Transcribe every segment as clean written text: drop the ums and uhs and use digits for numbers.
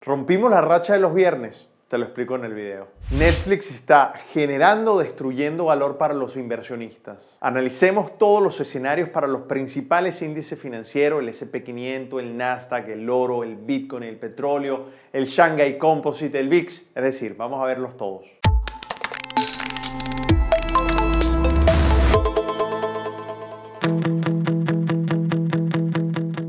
Rompimos la racha de los viernes, te lo explico en el video. Netflix está generando o destruyendo valor para los inversionistas. Analicemos todos los escenarios para los principales índices financieros, el S&P 500, el Nasdaq, el oro, el Bitcoin, el petróleo, el Shanghai Composite, el VIX. Es decir, vamos a verlos todos.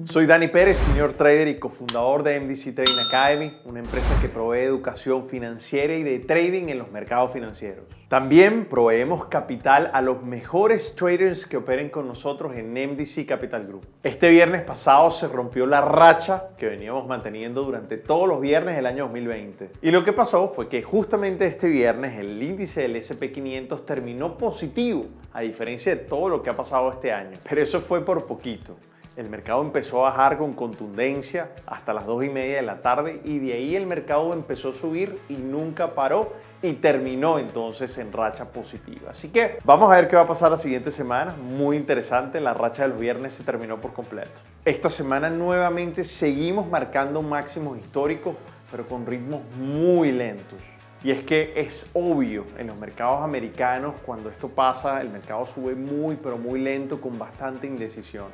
Soy Dani Pérez, Senior Trader y cofundador de MDC Trading Academy, una empresa que provee educación financiera y de trading en los mercados financieros. También proveemos capital a los mejores traders que operen con nosotros en MDC Capital Group. Este viernes pasado se rompió la racha que veníamos manteniendo durante todos los viernes del año 2020. Y lo que pasó fue que justamente este viernes el índice del S&P 500 terminó positivo, a diferencia de todo lo que ha pasado este año. Pero eso fue por poquito. El mercado empezó a bajar con contundencia hasta las 2:30 de la tarde y de ahí el mercado empezó a subir y nunca paró y terminó entonces en racha positiva. Así que vamos a ver qué va a pasar la siguiente semana. Muy interesante, la racha de los viernes se terminó por completo. Esta semana nuevamente seguimos marcando máximos históricos, pero con ritmos muy lentos. Y es que es obvio, en los mercados americanos cuando esto pasa, el mercado sube muy pero muy lento con bastante indecisión.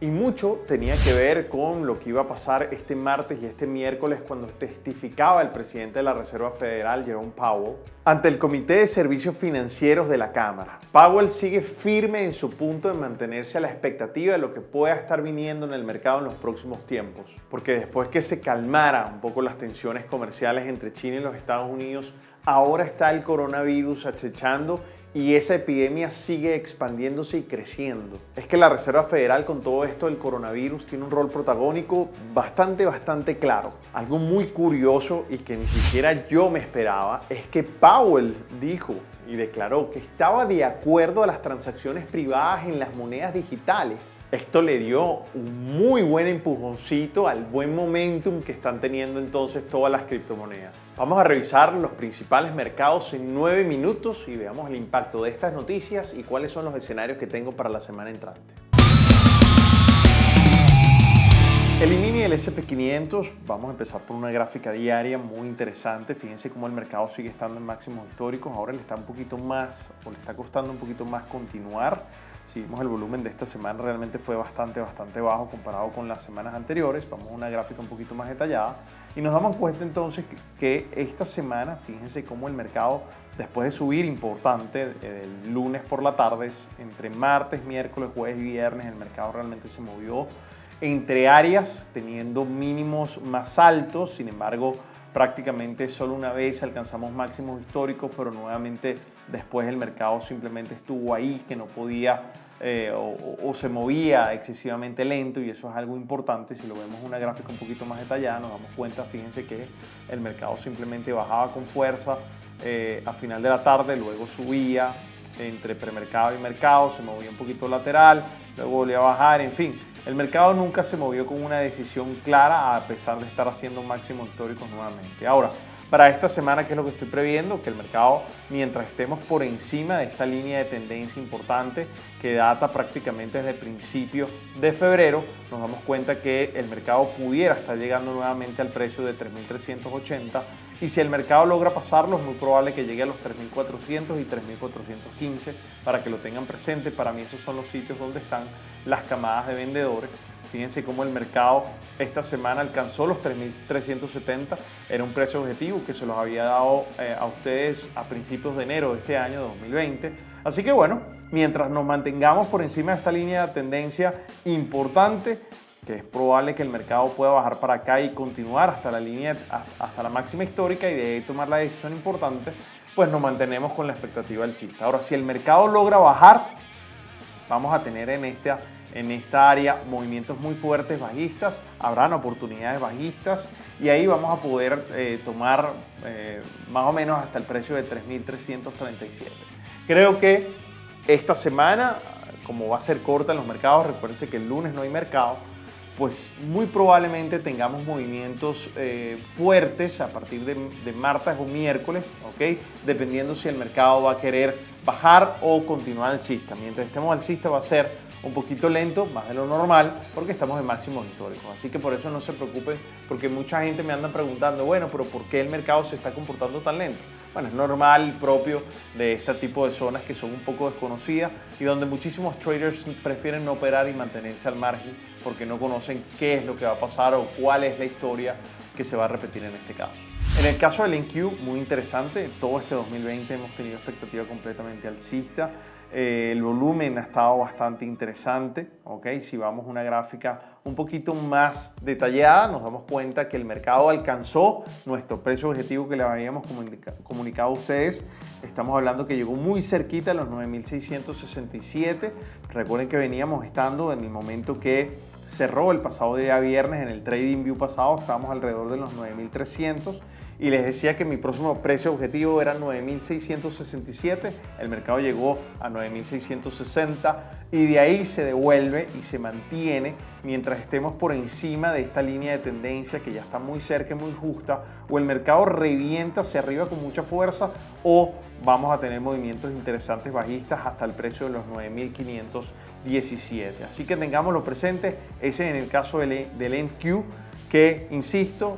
Y mucho tenía que ver con lo que iba a pasar este martes y este miércoles cuando testificaba el presidente de la Reserva Federal, Jerome Powell, ante el Comité de Servicios Financieros de la Cámara. Powell sigue firme en su punto de mantenerse a la expectativa de lo que pueda estar viniendo en el mercado en los próximos tiempos. Porque después que se calmaran un poco las tensiones comerciales entre China y los Estados Unidos, ahora está el coronavirus acechando y esa epidemia sigue expandiéndose y creciendo. Es que la Reserva Federal con todo esto del coronavirus tiene un rol protagónico bastante claro. Algo muy curioso y que ni siquiera yo me esperaba es que Powell dijo y declaró que estaba de acuerdo a las transacciones privadas en las monedas digitales. Esto le dio un muy buen empujoncito al buen momentum que están teniendo entonces todas las criptomonedas. Vamos a revisar los principales mercados en 9 minutos y veamos el impacto de estas noticias y cuáles son los escenarios que tengo para la semana entrante. El mini del S&P 500, vamos a empezar por una gráfica diaria muy interesante. Fíjense cómo el mercado sigue estando en máximos históricos. Ahora le está un poquito más, o le está costando un poquito más continuar. Si vemos el volumen de esta semana realmente fue bastante bajo comparado con las semanas anteriores. Vamos a una gráfica un poquito más detallada y nos damos cuenta entonces que esta semana, fíjense cómo el mercado después de subir importante el lunes por la tarde, entre martes, miércoles, jueves y viernes, el mercado realmente se movió entre áreas teniendo mínimos más altos. Sin embargo, prácticamente solo una vez alcanzamos máximos históricos, pero nuevamente después el mercado simplemente estuvo ahí, que no podía o se movía excesivamente lento, y eso es algo importante. Si lo vemos en una gráfica un poquito más detallada, nos damos cuenta, fíjense que el mercado simplemente bajaba con fuerza a final de la tarde, luego subía entre premercado y mercado, se movía un poquito lateral, luego volvía a bajar, en fin. El mercado nunca se movió con una decisión clara a pesar de estar haciendo máximos históricos nuevamente. Ahora, para esta semana, ¿qué es lo que estoy previendo? Que el mercado, mientras estemos por encima de esta línea de tendencia importante que data prácticamente desde principios de febrero, nos damos cuenta que el mercado pudiera estar llegando nuevamente al precio de 3.380, y si el mercado logra pasarlo es muy probable que llegue a los 3.400 y 3.415 para que lo tengan presente. Para mí esos son los sitios donde están las camadas de vendedores. Fíjense cómo el mercado esta semana alcanzó los 3.370, era un precio objetivo que se los había dado a ustedes a principios de enero de este año 2020. Así que bueno, mientras nos mantengamos por encima de esta línea de tendencia importante, que es probable que el mercado pueda bajar para acá y continuar hasta la línea, hasta la máxima histórica, y de ahí tomar la decisión importante, pues nos mantenemos con la expectativa alcista. Ahora, si el mercado logra bajar, vamos a tener en esta área movimientos muy fuertes bajistas, habrán oportunidades bajistas y ahí vamos a poder tomar más o menos hasta el precio de 3.337. Creo que esta semana, como va a ser corta en los mercados, recuérdense que el lunes no hay mercado, pues muy probablemente tengamos movimientos fuertes a partir de martes o miércoles, ¿ok? Dependiendo si el mercado va a querer bajar o continuar alcista. Mientras estemos alcista va a ser un poquito lento, más de lo normal, porque estamos en máximos históricos. Así que por eso no se preocupen, porque mucha gente me anda preguntando, bueno, pero ¿por qué el mercado se está comportando tan lento? Bueno, es normal, propio de este tipo de zonas que son un poco desconocidas y donde muchísimos traders prefieren no operar y mantenerse al margen porque no conocen qué es lo que va a pasar o cuál es la historia que se va a repetir en este caso. En el caso del NQ, muy interesante, todo este 2020 hemos tenido expectativa completamente alcista. El volumen ha estado bastante interesante, ¿ok? Si vamos a una gráfica un poquito más detallada, nos damos cuenta que el mercado alcanzó nuestro precio objetivo que le habíamos comunicado a ustedes. Estamos hablando que llegó muy cerquita a los 9.667. Recuerden que veníamos estando en el momento que cerró el pasado día viernes en el Trading View pasado, estábamos alrededor de los 9.300. Y les decía que mi próximo precio objetivo era 9.667, el mercado llegó a 9.660 y de ahí se devuelve y se mantiene mientras estemos por encima de esta línea de tendencia que ya está muy cerca y muy justa, o el mercado revienta hacia arriba con mucha fuerza o vamos a tener movimientos interesantes bajistas hasta el precio de los 9.517. Así que tengámoslo presente, ese en el caso del NQ que, insisto,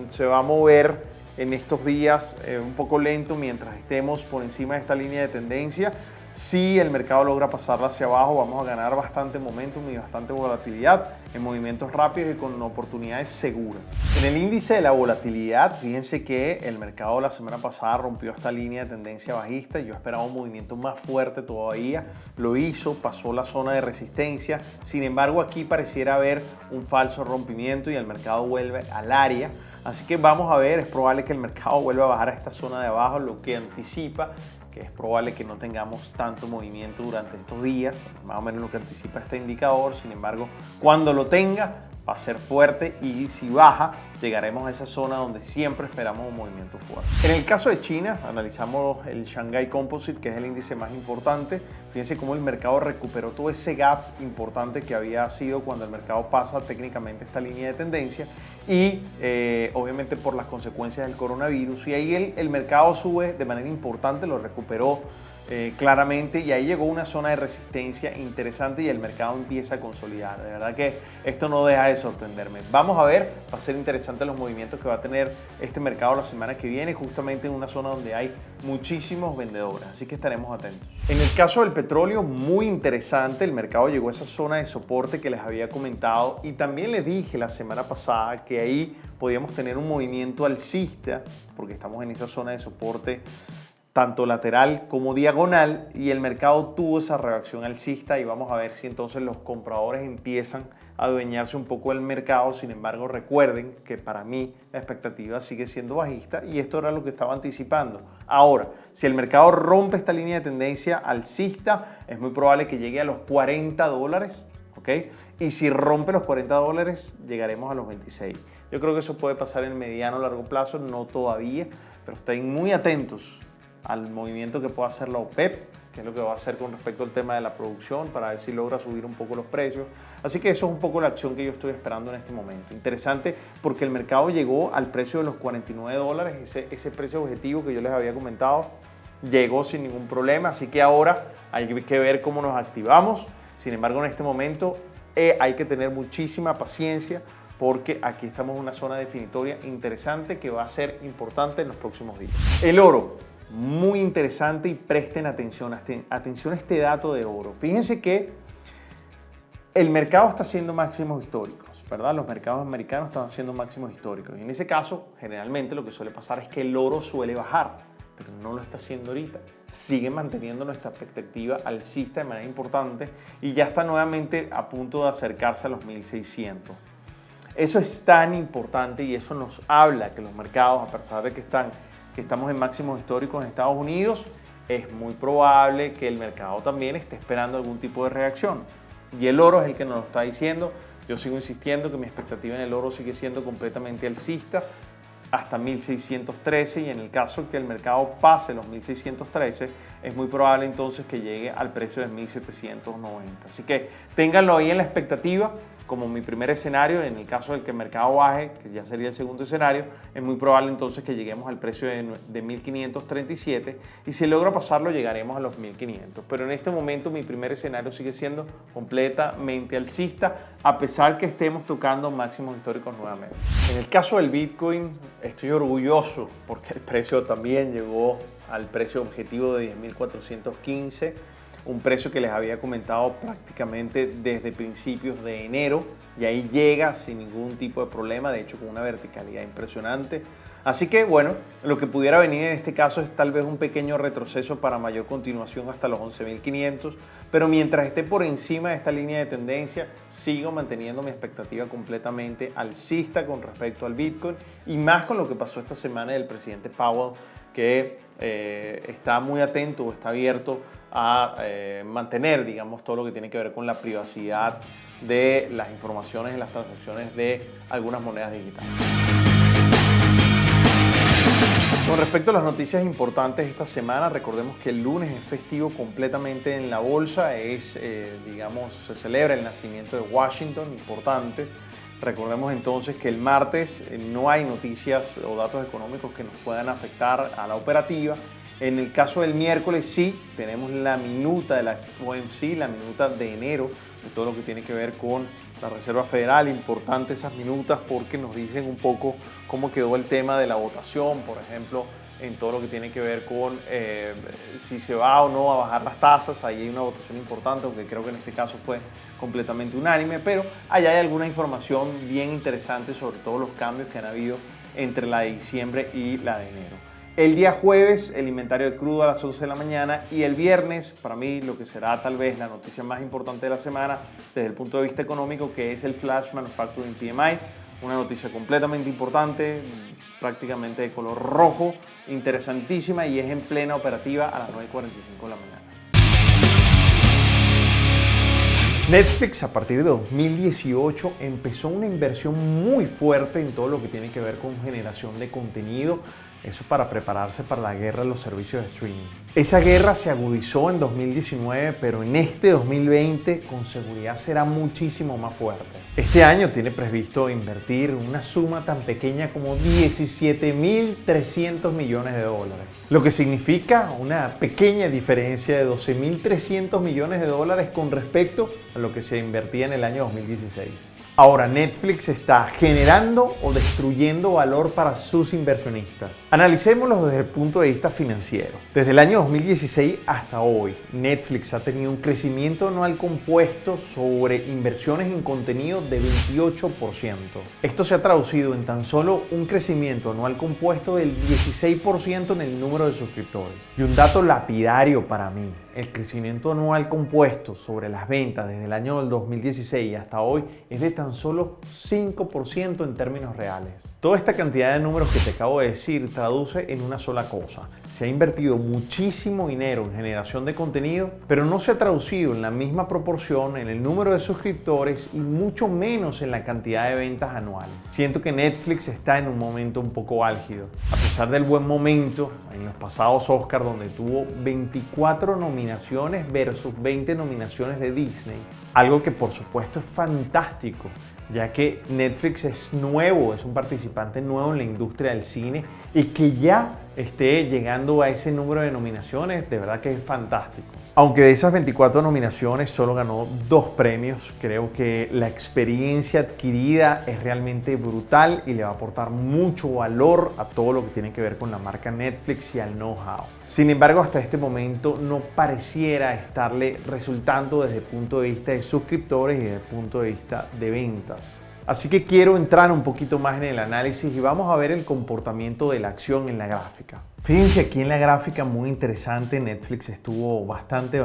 se va a mover en estos días un poco lento mientras estemos por encima de esta línea de tendencia. Si el mercado logra pasarla hacia abajo, vamos a ganar bastante momentum y bastante volatilidad en movimientos rápidos y con oportunidades seguras. En el índice de la volatilidad, fíjense que el mercado la semana pasada rompió esta línea de tendencia bajista. Yo esperaba un movimiento más fuerte todavía. Lo hizo, pasó la zona de resistencia. Sin embargo, aquí pareciera haber un falso rompimiento y el mercado vuelve al área. Así que vamos a ver, es probable que el mercado vuelva a bajar a esta zona de abajo, lo que anticipa que es probable que no tengamos tanto movimiento durante estos días, más o menos lo que anticipa este indicador. Sin embargo, cuando lo tenga, va a ser fuerte y si baja, llegaremos a esa zona donde siempre esperamos un movimiento fuerte. En el caso de China, analizamos el Shanghai Composite, que es el índice más importante. Fíjense cómo el mercado recuperó todo ese gap importante que había sido cuando el mercado pasa técnicamente esta línea de tendencia y obviamente por las consecuencias del coronavirus. Y ahí el mercado sube de manera importante, lo recuperó claramente y ahí llegó una zona de resistencia interesante y el mercado empieza a consolidar. De verdad que esto no deja de sorprenderme. Vamos a ver, va a ser interesante los movimientos que va a tener este mercado la semana que viene, justamente en una zona donde hay muchísimos vendedores, así que estaremos atentos. En el caso del petróleo, muy interesante, el mercado llegó a esa zona de soporte que les había comentado y también les dije la semana pasada que ahí podíamos tener un movimiento alcista porque estamos en esa zona de soporte tanto lateral como diagonal y el mercado tuvo esa reacción alcista y vamos a ver si entonces los compradores empiezan a adueñarse un poco del mercado. Sin embargo, recuerden que para mí la expectativa sigue siendo bajista y esto era lo que estaba anticipando. Ahora, si el mercado rompe esta línea de tendencia alcista, es muy probable que llegue a los $40, ¿ok? Y si rompe los $40, llegaremos a los 26. Yo creo que eso puede pasar en mediano o largo plazo, no todavía, pero estén muy atentos al movimiento que pueda hacer la OPEP, que es lo que va a hacer con respecto al tema de la producción, para ver si logra subir un poco los precios. Así que eso es un poco la acción que yo estoy esperando en este momento. Interesante porque el mercado llegó al precio de los $49, ese precio objetivo que yo les había comentado, llegó sin ningún problema, así que ahora hay que ver cómo nos activamos. Sin embargo, en este momento hay que tener muchísima paciencia porque aquí estamos en una zona definitoria interesante que va a ser importante en los próximos días. El oro. Muy interesante y presten atención a este dato de oro. Fíjense que el mercado está haciendo máximos históricos, ¿verdad? Los mercados americanos están haciendo máximos históricos. Y en ese caso, generalmente lo que suele pasar es que el oro suele bajar, pero no lo está haciendo ahorita. Sigue manteniendo nuestra expectativa alcista de manera importante y ya está nuevamente a punto de acercarse a los 1.600. Eso es tan importante y eso nos habla que los mercados, a pesar de que estamos en máximos históricos en Estados Unidos, es muy probable que el mercado también esté esperando algún tipo de reacción. Y el oro es el que nos lo está diciendo. Yo sigo insistiendo que mi expectativa en el oro sigue siendo completamente alcista hasta 1.613 y en el caso que el mercado pase los 1.613 es muy probable entonces que llegue al precio de 1.790. Así que ténganlo ahí en la expectativa. como mi primer escenario. En el caso del que el mercado baje, que ya sería el segundo escenario, es muy probable entonces que lleguemos al precio de 1.537 y si logra pasarlo llegaremos a los 1.500. Pero en este momento mi primer escenario sigue siendo completamente alcista, a pesar que estemos tocando máximos históricos nuevamente. En el caso del Bitcoin estoy orgulloso porque el precio también llegó al precio objetivo de 10.415. Un precio que les había comentado prácticamente desde principios de enero y ahí llega sin ningún tipo de problema, de hecho con una verticalidad impresionante. Así que bueno, lo que pudiera venir en este caso es tal vez un pequeño retroceso para mayor continuación hasta los 11.500, pero mientras esté por encima de esta línea de tendencia, sigo manteniendo mi expectativa completamente alcista con respecto al Bitcoin y más con lo que pasó esta semana del presidente Powell, que está muy atento o está abierto a mantener, digamos, todo lo que tiene que ver con la privacidad de las informaciones en las transacciones de algunas monedas digitales. Con respecto a las noticias importantes esta semana, recordemos que el lunes es festivo completamente en la bolsa, digamos, se celebra el nacimiento de Washington, importante. Recordemos entonces que el martes no hay noticias o datos económicos que nos puedan afectar a la operativa. En el caso del miércoles sí, tenemos la minuta de la FOMC, la minuta de enero, de todo lo que tiene que ver con la Reserva Federal. Importante esas minutas porque nos dicen un poco cómo quedó el tema de la votación, por ejemplo, en todo lo que tiene que ver con si se va o no a bajar las tasas. Ahí hay una votación importante, aunque creo que en este caso fue completamente unánime, pero allá hay alguna información bien interesante sobre todos los cambios que han habido entre la de diciembre y la de enero. El día jueves, el inventario de crudo a las 11 de la mañana y el viernes, para mí, lo que será tal vez la noticia más importante de la semana desde el punto de vista económico, que es el Flash Manufacturing PMI, una noticia completamente importante, prácticamente de color rojo, interesantísima y es en plena operativa a las 9:45 de la mañana. Netflix a partir de 2018 empezó una inversión muy fuerte en todo lo que tiene que ver con generación de contenido, eso para prepararse para la guerra de los servicios de streaming. Esa guerra se agudizó en 2019, pero en este 2020 con seguridad será muchísimo más fuerte. Este año tiene previsto invertir una suma tan pequeña como 17.300 millones de dólares, lo que significa una pequeña diferencia de 12.300 millones de dólares con respecto a lo que se invertía en el año 2016. Ahora, Netflix está generando o destruyendo valor para sus inversionistas. Analicémoslo desde el punto de vista financiero. Desde el año 2016 hasta hoy, Netflix ha tenido un crecimiento anual compuesto sobre inversiones en contenido de 28%. Esto se ha traducido en tan solo un crecimiento anual compuesto del 16% en el número de suscriptores. Y un dato lapidario para mí, el crecimiento anual compuesto sobre las ventas desde el año 2016 hasta hoy es de tan solo 5% en términos reales. Toda esta cantidad de números que te acabo de decir traduce en una sola cosa. Se ha invertido muchísimo dinero en generación de contenido, pero no se ha traducido en la misma proporción en el número de suscriptores y mucho menos en la cantidad de ventas anuales. Siento que Netflix está en un momento un poco álgido. A pesar del buen momento en los pasados Oscar, donde tuvo 24 nominaciones versus 20 nominaciones de Disney, algo que por supuesto es fantástico, ya que Netflix es nuevo, es un participante nuevo en la industria del cine y que ya esté llegando a ese número de nominaciones, de verdad que es fantástico. Aunque de esas 24 nominaciones solo ganó 2 premios, creo que la experiencia adquirida es realmente brutal y le va a aportar mucho valor a todo lo que tiene que ver con la marca Netflix y al know-how. Sin embargo, hasta este momento no pareciera estarle resultando desde el punto de vista de suscriptores y desde el punto de vista de ventas. Así que quiero entrar un poquito más en el análisis y vamos a ver el comportamiento de la acción en la gráfica. Fíjense aquí en la gráfica, muy interesante, Netflix estuvo bastante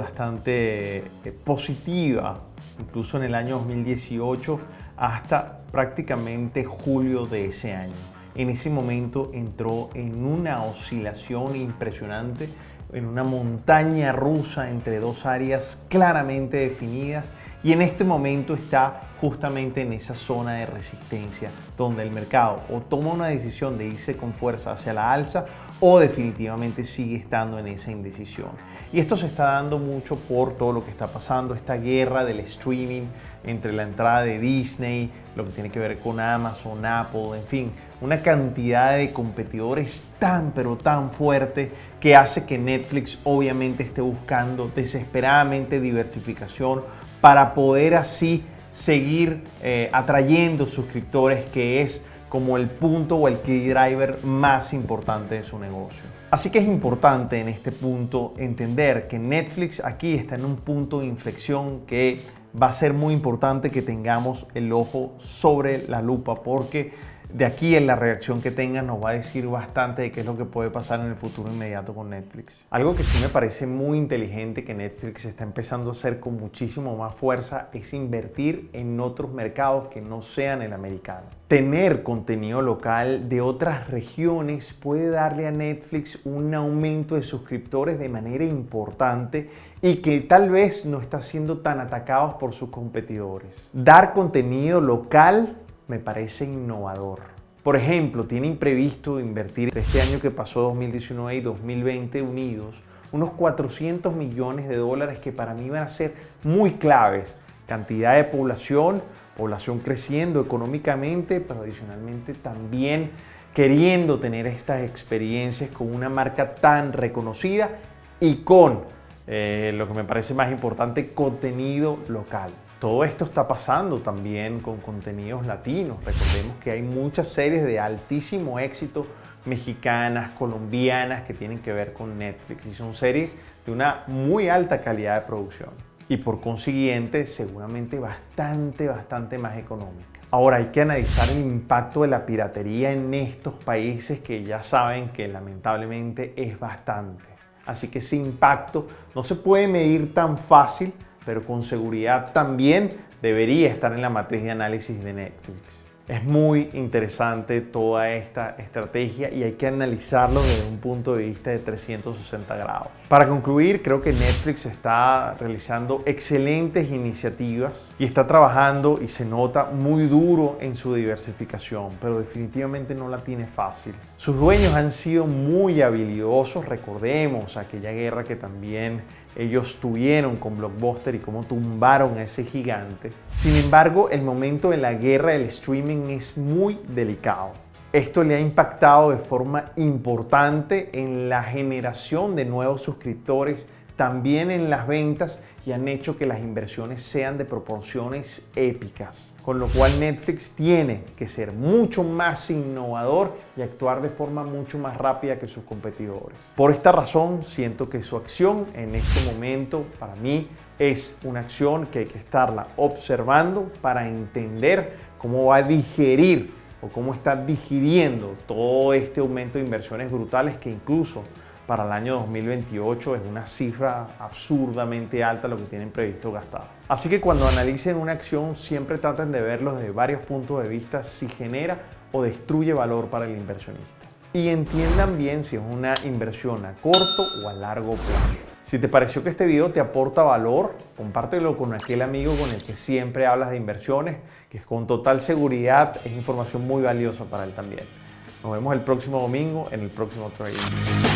positiva, incluso en el año 2018 hasta prácticamente julio de ese año. En ese momento entró en una oscilación impresionante, en una montaña rusa entre dos áreas claramente definidas y en este momento está justamente en esa zona de resistencia donde el mercado o toma una decisión de irse con fuerza hacia la alza o definitivamente sigue estando en esa indecisión. Y esto se está dando mucho por todo lo que está pasando, esta guerra del streaming entre la entrada de Disney, lo que tiene que ver con Amazon, Apple, en fin, una cantidad de competidores tan pero tan fuerte que hace que Netflix obviamente esté buscando desesperadamente diversificación para poder así seguir atrayendo suscriptores, que es como el punto o el key driver más importante de su negocio. Así que es importante en este punto entender que Netflix aquí está en un punto de inflexión que va a ser muy importante que tengamos el ojo sobre la lupa, porque de aquí en la reacción que tengan nos va a decir bastante de qué es lo que puede pasar en el futuro inmediato con Netflix. Algo que sí me parece muy inteligente que Netflix está empezando a hacer con muchísimo más fuerza es invertir en otros mercados que no sean el americano. Tener contenido local de otras regiones puede darle a Netflix un aumento de suscriptores de manera importante y que tal vez no está siendo tan atacados por sus competidores. Dar contenido local me parece innovador. Por ejemplo, tienen previsto invertir este año que pasó 2019 y 2020 unidos unos 400 millones de dólares que para mí van a ser muy claves. Cantidad de población creciendo económicamente, pero adicionalmente también queriendo tener estas experiencias con una marca tan reconocida y con, lo que me parece más importante, contenido local. Todo esto está pasando también con contenidos latinos. Recordemos que hay muchas series de altísimo éxito mexicanas, colombianas, que tienen que ver con Netflix y son series de una muy alta calidad de producción y por consiguiente seguramente bastante más económica. Ahora hay que analizar el impacto de la piratería en estos países que ya saben que lamentablemente es bastante. Así que ese impacto no se puede medir tan fácil, pero con seguridad también debería estar en la matriz de análisis de Netflix. Es muy interesante toda esta estrategia y hay que analizarlo desde un punto de vista de 360 grados. Para concluir, creo que Netflix está realizando excelentes iniciativas y está trabajando y se nota muy duro en su diversificación, pero definitivamente no la tiene fácil. Sus dueños han sido muy habilidosos, recordemos aquella guerra que también ellos tuvieron con Blockbuster y cómo tumbaron a ese gigante. Sin embargo, el momento de la guerra del streaming es muy delicado. Esto le ha impactado de forma importante en la generación de nuevos suscriptores, también en las ventas, y han hecho que las inversiones sean de proporciones épicas. Con lo cual Netflix tiene que ser mucho más innovador y actuar de forma mucho más rápida que sus competidores. Por esta razón, siento que su acción en este momento, para mí, es una acción que hay que estarla observando para entender cómo va a digerir o cómo está digiriendo todo este aumento de inversiones brutales que incluso para el año 2028 es una cifra absurdamente alta lo que tienen previsto gastar. Así que cuando analicen una acción siempre traten de verlo desde varios puntos de vista si genera o destruye valor para el inversionista. Y entiendan bien si es una inversión a corto o a largo plazo. Si te pareció que este video te aporta valor, compártelo con aquel amigo con el que siempre hablas de inversiones, que con total seguridad es información muy valiosa para él también. Nos vemos el próximo domingo en el próximo Trading.